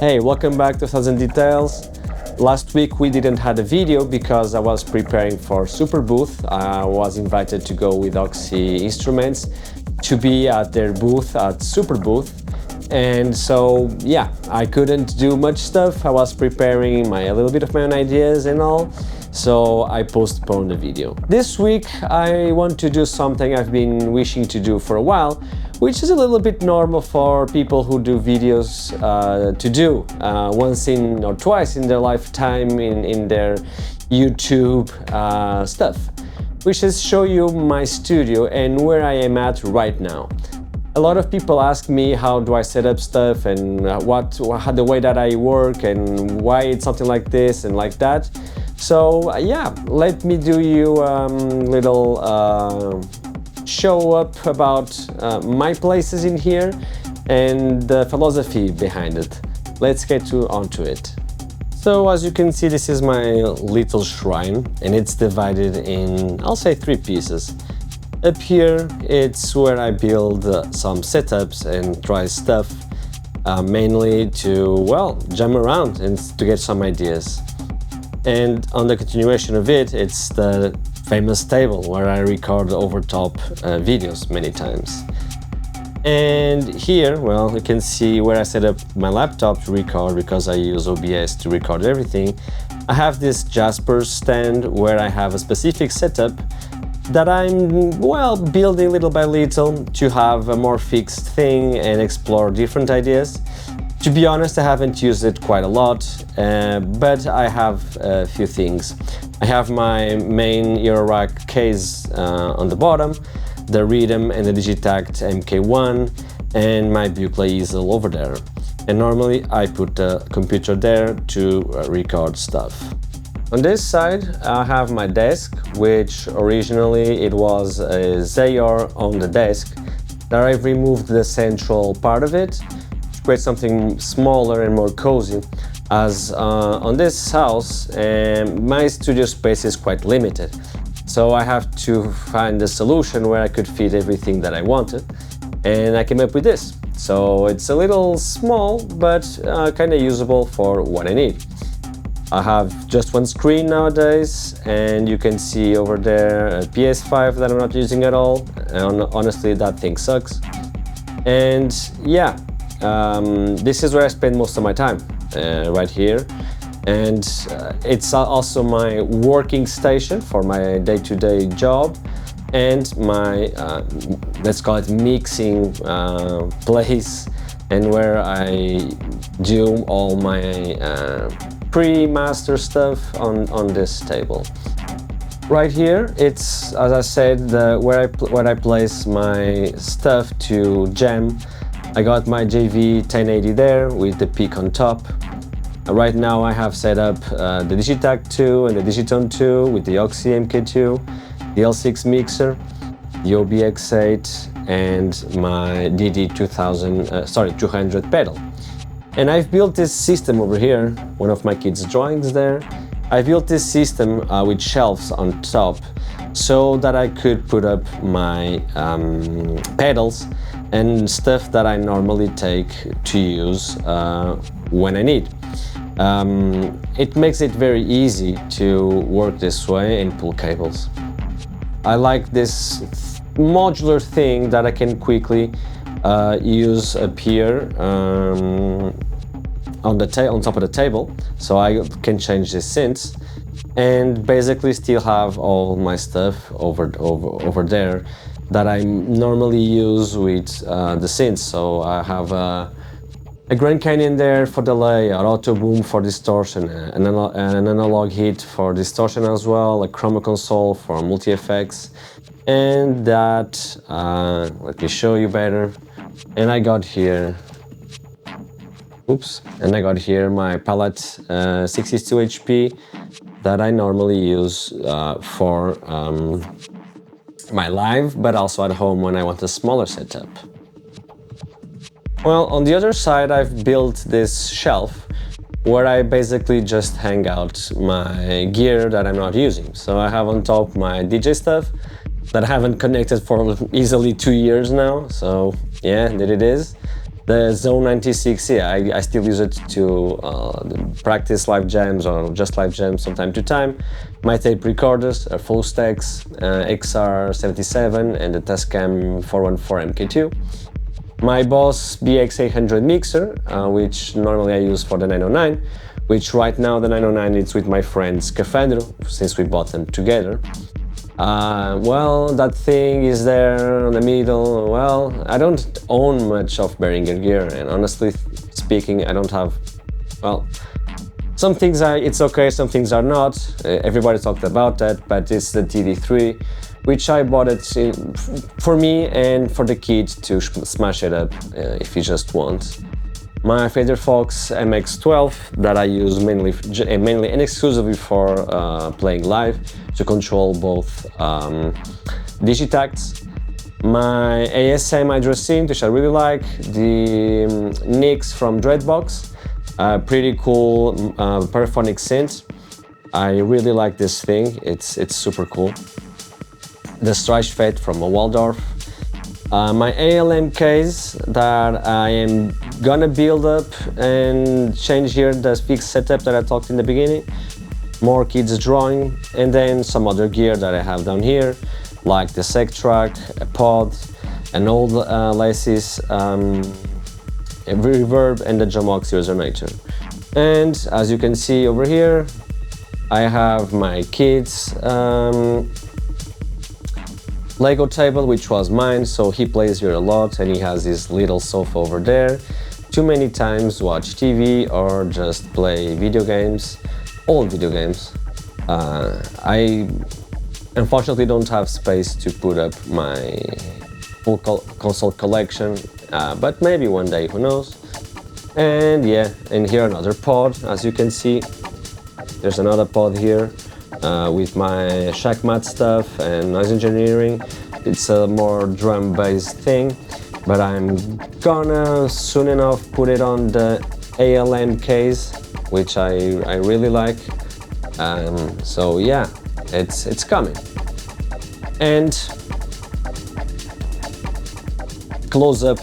Hey, welcome back to Thousand Details. Last week we didn't have a video because I was preparing for Super Booth. I was invited to go with Oxy Instruments to be at their booth at Super Booth. And so, yeah, I couldn't do much stuff. I was preparing a little bit of my own ideas and all, so I postponed the video. This week I want to do something I've been wishing to do for a while, which is a little bit normal for people who do videos to do once or twice in their lifetime in their YouTube stuff, which is show you my studio and where I am at right now. A lot of people ask me how do I set up stuff and the way that I work and why it's something like this and like that. So yeah, let me do you little show up about my places in here and the philosophy behind it. Let's get onto it. So as you can see, this is my little shrine and it's divided in, I'll say, 3 pieces. Up here, it's where I build some setups and try stuff, mainly to, well, jam around and to get some ideas. And on the continuation of it, it's the famous table where I record over-top videos many times. And here, well, you can see where I set up my laptop to record because I use OBS to record everything. I have this Jasper stand where I have a specific setup that I'm, well, building little by little to have a more fixed thing and explore different ideas. To be honest, I haven't used it quite a lot, but I have a few things. I have my main Eurorack case on the bottom, the Rhythm and the Digitact MK1, and my Bucle easel over there. And normally I put the computer there to record stuff. On this side, I have my desk, which originally it was a Zayor on the desk, that I've removed the central part of it to create something smaller and more cozy, as on this house, my studio space is quite limited. So I have to find a solution where I could fit everything that I wanted, and I came up with this. So it's a little small, but kind of usable for what I need. I have just one screen nowadays, and you can see over there a PS5 that I'm not using at all, and honestly that thing sucks. And yeah, this is where I spend most of my time, right here. And it's also my working station for my day-to-day job and my, let's call it mixing place, and where I do all my pre-master stuff on this table. Right here, it's, as I said, where I place my stuff to jam. I got my JV 1080 there with the peak on top. Right now I have set up the Digitact 2 and the Digitone 2 with the Oxy MK2, the L6 mixer, the OBX8 and my DD 200 pedal. And I've built this system over here, one of my kids' drawings there. I built this system with shelves on top so that I could put up my pedals and stuff that I normally take to use when I need. It makes it very easy to work this way and pull cables. I like this modular thing that I can quickly use up here on top of the table, so I can change the synths and basically still have all my stuff over there that I normally use with the synths. So I have a Grand Canyon there for delay, an Auto Boom for distortion, an analog hit for distortion as well, a chroma console for multi-effects, and that, let me show you better. And I got here, and I got here my palette 62 HP that I normally use for my live, but also at home when I want a smaller setup. Well, on the other side, I've built this shelf where I basically just hang out my gear that I'm not using. So I have on top my DJ stuff that I haven't connected for easily 2 years now. So yeah, there it is. The Zone 96, yeah, I still use it to practice live jams or just live jams from time to time. My tape recorders are full stacks, XR77 and the Tascam 414 MK2. My Boss BX800 mixer, which normally I use for the 909, which right now the 909 is with my friend Scafandro, since we bought them together. Well, that thing is there in the middle. Well, I don't own much of Behringer gear, and honestly speaking, I don't have, well, some things it's okay, some things are not. Everybody talked about that, but it's the TD3, which I bought it for me and for the kid to smash it up if he just wants. My Fader Fox MX12 that I use mainly and exclusively for playing live to control both digitacts. My ASM Hydro Synth, which I really like. The Nix from Dreadbox, pretty cool paraphonic synth. I really like this thing. It's super cool. The Streichfett from Waldorf. My ALM case that I am gonna build up and change here the fixed setup that I talked in the beginning. More kids drawing, and then some other gear that I have down here, like the Sec Track, a pod, an old Laces reverb, and the Jamox Resonator. And as you can see over here, I have my kids Lego table, which was mine, so he plays here a lot and he has his little sofa over there. Too many times watch TV or just play video games, old video games. I unfortunately don't have space to put up my full console collection, but maybe one day, who knows. And yeah, and here another pod, as you can see. There's another pod here. With my Shackmat stuff and noise engineering. It's a more drum-based thing, but I'm gonna soon enough put it on the ALM case, which I really like. So yeah, it's coming. And close up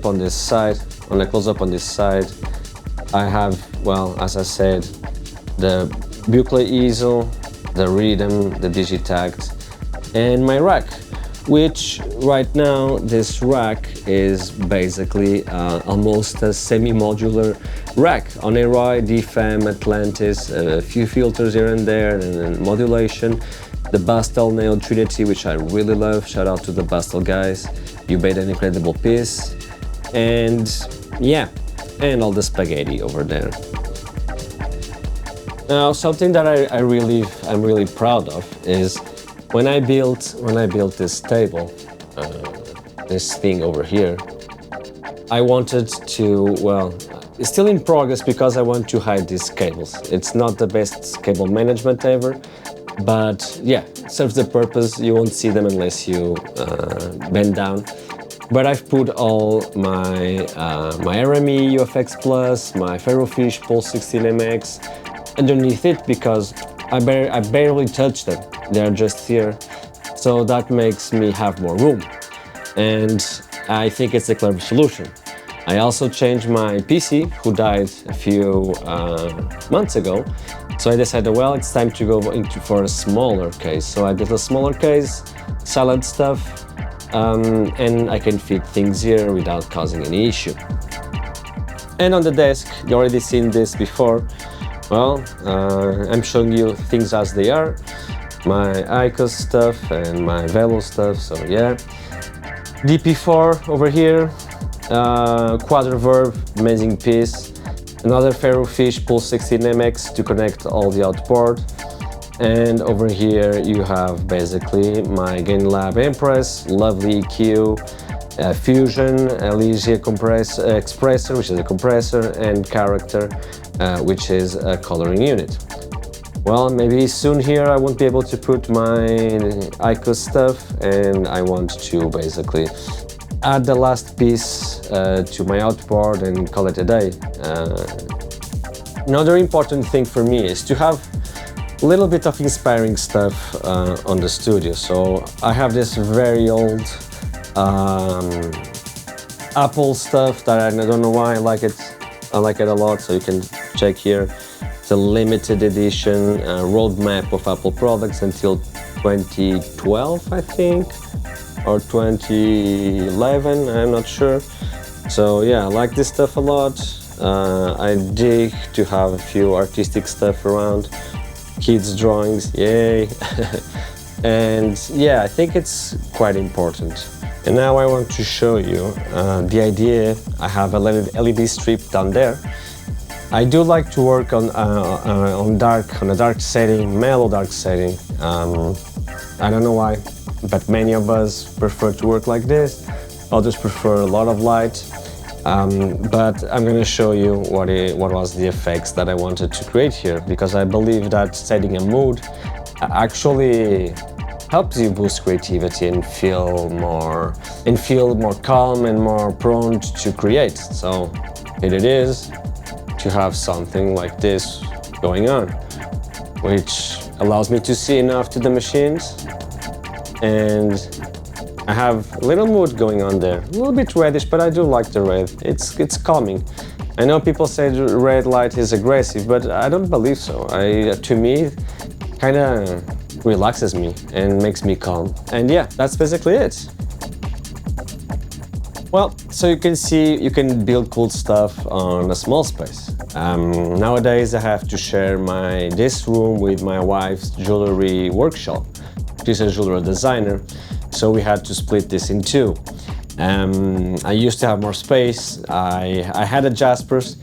on this side. On the close up on this side, I have, well, as I said, the bucle easel, the rhythm, the digitact, and my rack, which right now this rack is basically almost a semi-modular rack on a Roy, DFM, Atlantis, a few filters here and there, and then modulation, the Bastel Nail Trinity, which I really love. Shout out to the Bastel guys, you made an incredible piece. And yeah, and all the spaghetti over there. Now, something that I'm really proud of is when I built this table, this thing over here, I wanted to, well, it's still in progress because I want to hide these cables. It's not the best cable management ever, but yeah, it serves the purpose. You won't see them unless you bend down. But I've put all my RME UFX Plus, my Ferrofish Pulse 16MX underneath it because I barely touch them. They're just here. So that makes me have more room. And I think it's a clever solution. I also changed my PC, who died a few months ago. So I decided, well, it's time to go for a smaller case. So I did a smaller case, silent stuff, and I can fit things here without causing any issue. And on the desk, you already seen this before. Well, I'm showing you things as they are. My ICOS stuff and my Velo stuff, so yeah. DP4 over here, Quadreverb, amazing piece. Another Ferrofish Pulse 16MX to connect all the outboard. And over here you have basically my GainLab Empress, lovely EQ, Fusion, Elysia Expressor, which is a compressor, and Character, which is a coloring unit. Well, maybe soon here I won't be able to put my ICOS stuff, and I want to basically add the last piece to my outboard and call it a day. Another important thing for me is to have a little bit of inspiring stuff on the studio. So I have this very old Apple stuff that I don't know why I like it. I like it a lot, so you can check here. It's a limited edition roadmap of Apple products until 2012, I think, or 2011, I'm not sure. So yeah, I like this stuff a lot. I dig to have a few artistic stuff around. Kids' drawings, yay! And yeah, I think it's quite important. And now I want to show you the idea. I have a LED strip down there. I do like to work on a dark setting, mellow dark setting. I don't know why, but many of us prefer to work like this. Others prefer a lot of light. But I'm going to show you what was the effects that I wanted to create here, because I believe that setting a mood actually helps you boost creativity and feel more calm and more prone to create. So here it is, to have something like this going on, which allows me to see enough to the machines, and I have a little mood going on there. A little bit reddish, but I do like the red. It's calming. I know people say the red light is aggressive, but I don't believe so. To me, kind of relaxes me and makes me calm. And yeah, that's basically it. Well, so you can see, you can build cool stuff on a small space. Nowadays I have to share this room with my wife's jewelry workshop. She's a jewelry designer, so we had to split this in two. I used to have more space. I had a Jaspers.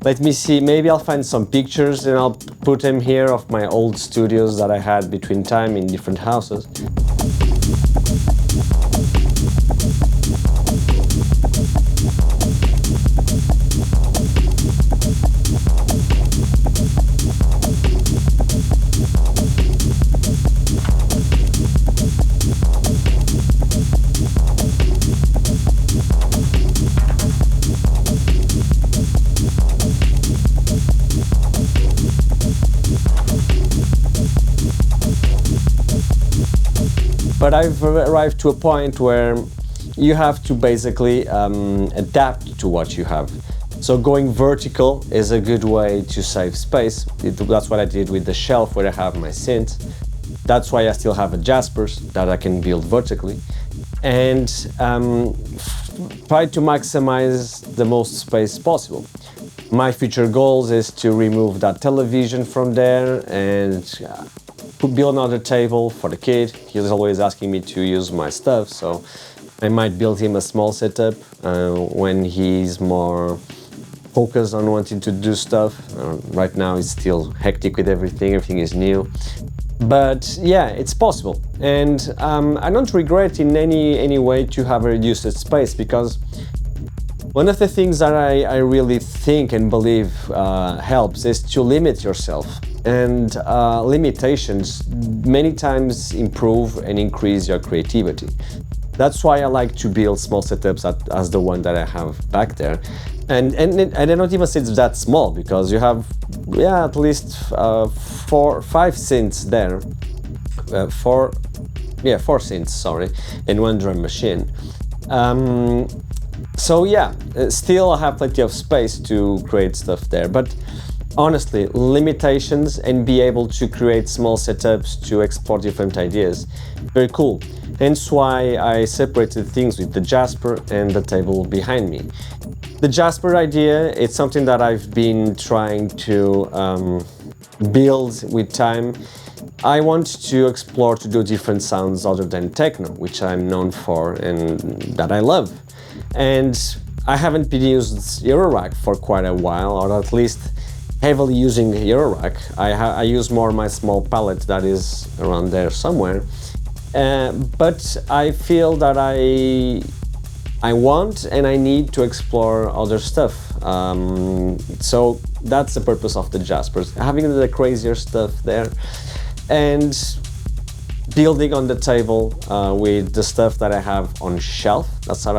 Let me see, maybe I'll find some pictures and I'll put them here of my old studios that I had between time in different houses. But I've arrived to a point where you have to basically adapt to what you have. So going vertical is a good way to save space. That's what I did with the shelf where I have my synth. That's why I still have a Jaspers that I can build vertically. And try to maximize the most space possible. My future goals is to remove that television from there and build another table for the kid. He's always asking me to use my stuff, so I might build him a small setup when he's more focused on wanting to do stuff. Right now it's still hectic with everything is new. But yeah, it's possible. And I don't regret in any way to have reduced space, because one of the things that I really think and believe helps is to limit yourself. And limitations many times improve and increase your creativity. That's why I like to build small setups as the one that I have back there. And I don't even say it's that small, because you have at least 5 synths there. 4 synths, sorry, and 1 drum machine. So yeah, still I have plenty of space to create stuff there, but honestly, limitations and be able to create small setups to explore different ideas, very cool. Hence why I separated things with the Jasper and the table behind me. The Jasper idea, it's something that I've been trying to build with time. I want to explore to do different sounds other than techno, which I'm known for and that I love. And I haven't been using Eurorack for quite a while, or at least heavily using Eurorack. I use more my small palette that is around there somewhere. But I feel that I want and I need to explore other stuff. So that's the purpose of the Jaspers, having the crazier stuff there and building on the table with the stuff that I have on shelf. That's how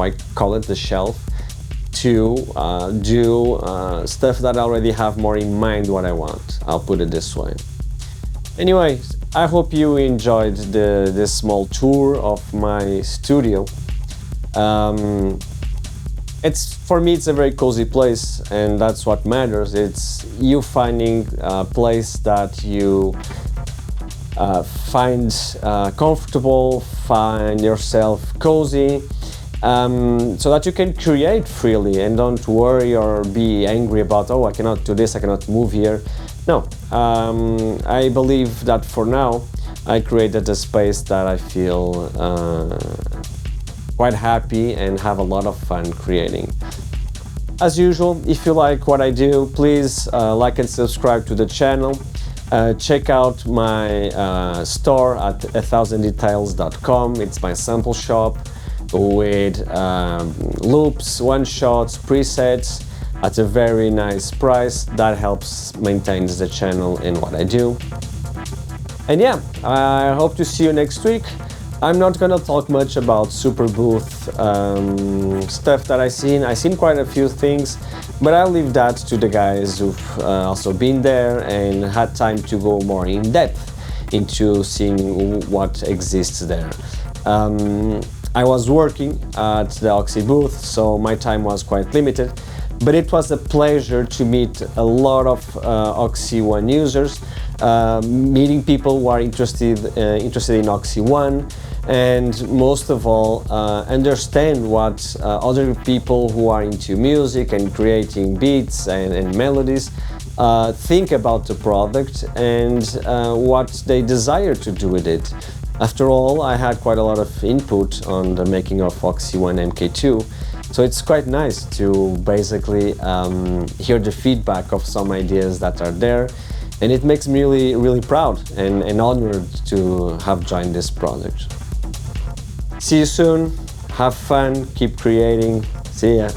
I call it, the shelf, to do stuff that I already have more in mind what I want. I'll put it this way. Anyway, I hope you enjoyed this small tour of my studio. For me, it's a very cozy place, and that's what matters. It's you finding a place that you find comfortable, find yourself cozy, so that you can create freely and don't worry or be angry about, oh, I cannot do this, I cannot move here. No, I believe that for now I created a space that I feel quite happy and have a lot of fun creating. As usual, if you like what I do, please like and subscribe to the channel. Check out my store at 1000details.com. It's my sample shop with loops, one-shots, presets at a very nice price. That helps maintain the channel and what I do. And yeah, I hope to see you next week. I'm not gonna talk much about Superbooth stuff that I've seen quite a few things, but I'll leave that to the guys who've also been there and had time to go more in depth into seeing what exists there. I was working at the Oxy booth, so my time was quite limited, but it was a pleasure to meet a lot of Oxy One users, meeting people who are interested in Oxy One, and most of all understand what other people who are into music and creating beats and melodies think about the product and what they desire to do with it. After all, I had quite a lot of input on the making of Oxy One MK2, so it's quite nice to basically hear the feedback of some ideas that are there, and it makes me really proud and honored to have joined this project. See you soon, have fun, keep creating, see ya!